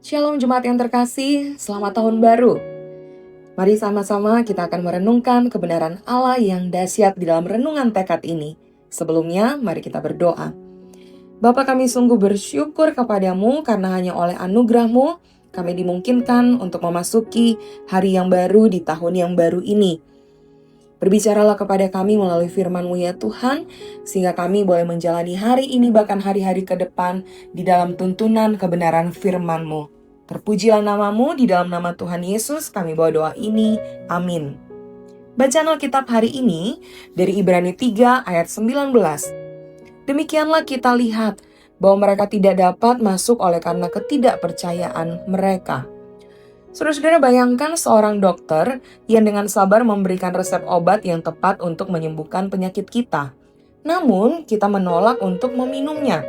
Shalom Jemaat yang terkasih, selamat tahun baru. Mari sama-sama kita akan merenungkan kebenaran Allah yang dahsyat di dalam renungan tekad ini. Sebelumnya, mari kita berdoa. Bapa, kami sungguh bersyukur kepadamu karena hanya oleh anugerah-Mu kami dimungkinkan untuk memasuki hari yang baru di tahun yang baru ini. Berbicaralah kepada kami melalui firman-Mu ya Tuhan, sehingga kami boleh menjalani hari ini bahkan hari-hari ke depan di dalam tuntunan kebenaran firman-Mu. Terpujilah namamu, di dalam nama Tuhan Yesus kami bawa doa ini, amin. Bacaan Alkitab hari ini dari Ibrani 3 ayat 19. Demikianlah kita lihat bahwa mereka tidak dapat masuk oleh karena ketidakpercayaan mereka. Saudara-saudara, bayangkan seorang dokter yang dengan sabar memberikan resep obat yang tepat untuk menyembuhkan penyakit kita. Namun, kita menolak untuk meminumnya.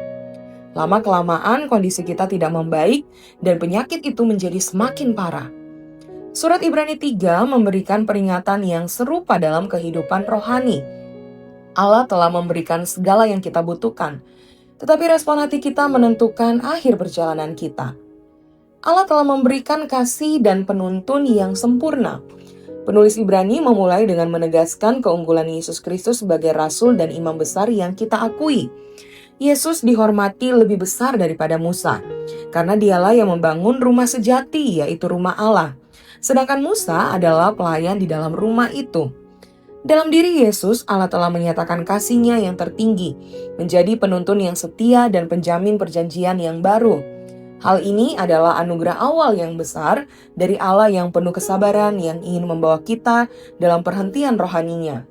Lama-kelamaan kondisi kita tidak membaik dan penyakit itu menjadi semakin parah. Surat Ibrani 3 memberikan peringatan yang serupa dalam kehidupan rohani. Allah telah memberikan segala yang kita butuhkan, tetapi respon hati kita menentukan akhir perjalanan kita. Allah telah memberikan kasih dan penuntun yang sempurna. Penulis Ibrani memulai dengan menegaskan keunggulan Yesus Kristus sebagai rasul dan imam besar yang kita akui. Yesus dihormati lebih besar daripada Musa, karena dialah yang membangun rumah sejati, yaitu rumah Allah. Sedangkan Musa adalah pelayan di dalam rumah itu. Dalam diri Yesus, Allah telah menyatakan kasih-Nya yang tertinggi, menjadi penuntun yang setia dan penjamin perjanjian yang baru. Hal ini adalah anugerah awal yang besar dari Allah yang penuh kesabaran yang ingin membawa kita dalam perhentian rohaninya.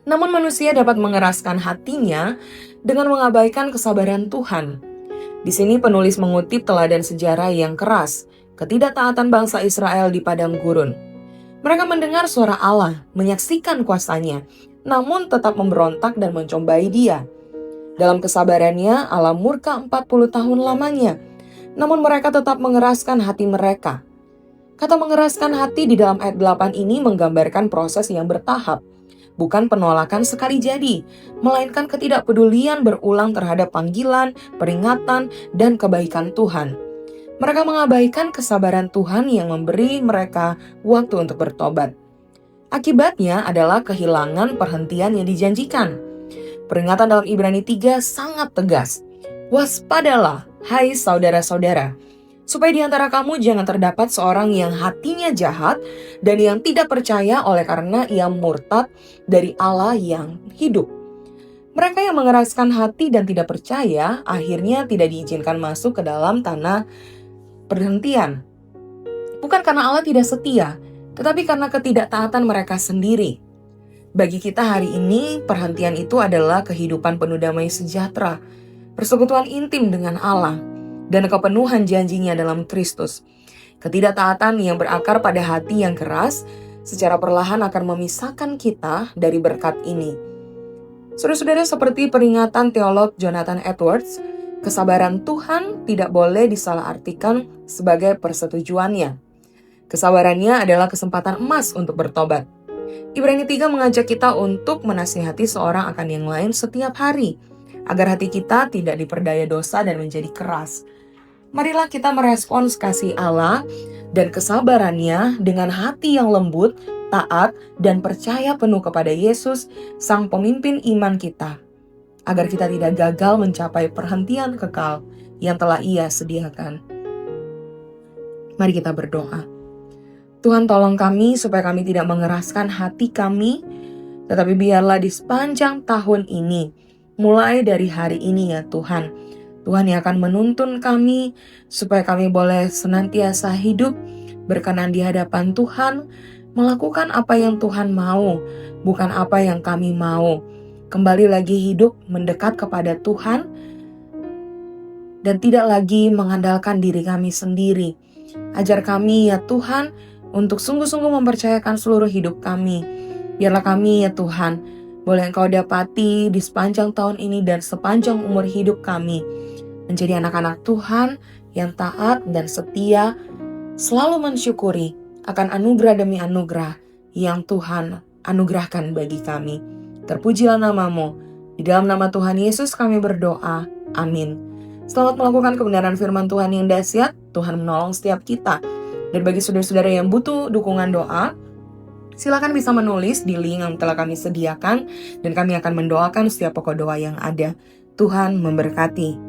Namun manusia dapat mengeraskan hatinya dengan mengabaikan kesabaran Tuhan. Di sini penulis mengutip teladan sejarah yang keras, ketidaktaatan bangsa Israel di padang gurun. Mereka mendengar suara Allah, menyaksikan kuasa-Nya, namun tetap memberontak dan mencombai Dia. Dalam kesabarannya, Allah murka 40 tahun lamanya, namun mereka tetap mengeraskan hati mereka. Kata mengeraskan hati di dalam ayat 8 ini menggambarkan proses yang bertahap. Bukan penolakan sekali jadi, melainkan ketidakpedulian berulang terhadap panggilan, peringatan, dan kebaikan Tuhan. Mereka mengabaikan kesabaran Tuhan yang memberi mereka waktu untuk bertobat. Akibatnya adalah kehilangan perhentian yang dijanjikan. Peringatan dalam Ibrani 3 sangat tegas. Waspadalah, hai saudara-saudara, supaya di antara kamu jangan terdapat seorang yang hatinya jahat dan yang tidak percaya oleh karena ia murtad dari Allah yang hidup. Mereka yang mengeraskan hati dan tidak percaya akhirnya tidak diizinkan masuk ke dalam tanah perhentian. Bukan karena Allah tidak setia, tetapi karena ketidaktaatan mereka sendiri. Bagi kita hari ini, perhentian itu adalah kehidupan penuh damai sejahtera, persekutuan intim dengan Allah, dan kepenuhan janjinya dalam Kristus. Ketidaktaatan yang berakar pada hati yang keras secara perlahan akan memisahkan kita dari berkat ini. Saudara-saudara, seperti peringatan teolog Jonathan Edwards, kesabaran Tuhan tidak boleh disalahartikan sebagai persetujuannya. Kesabarannya adalah kesempatan emas untuk bertobat. Ibrani 3 mengajak kita untuk menasihati seorang akan yang lain setiap hari, agar hati kita tidak diperdaya dosa dan menjadi keras. Marilah kita merespons kasih Allah dan kesabarannya dengan hati yang lembut, taat, dan percaya penuh kepada Yesus, Sang Pemimpin iman kita, agar kita tidak gagal mencapai perhentian kekal yang telah Ia sediakan. Mari kita berdoa. Tuhan, tolong kami supaya kami tidak mengeraskan hati kami, tetapi biarlah di sepanjang tahun ini, mulai dari hari ini ya Tuhan, Tuhan yang akan menuntun kami supaya kami boleh senantiasa hidup berkenan di hadapan Tuhan, melakukan apa yang Tuhan mau, bukan apa yang kami mau. Kembali lagi hidup mendekat kepada Tuhan dan tidak lagi mengandalkan diri kami sendiri. Ajar kami ya Tuhan untuk sungguh-sungguh mempercayakan seluruh hidup kami. Biarlah kami ya Tuhan boleh Engkau dapati di sepanjang tahun ini dan sepanjang umur hidup kami menjadi anak-anak Tuhan yang taat dan setia, selalu mensyukuri akan anugerah demi anugerah yang Tuhan anugerahkan bagi kami. Terpujilah namamu. Di dalam nama Tuhan Yesus kami berdoa. Amin. Selamat melakukan kebenaran firman Tuhan yang dahsyat. Tuhan menolong setiap kita. Dan bagi saudara-saudara yang butuh dukungan doa, silakan bisa menulis di link yang telah kami sediakan dan kami akan mendoakan setiap pokok doa yang ada. Tuhan memberkati.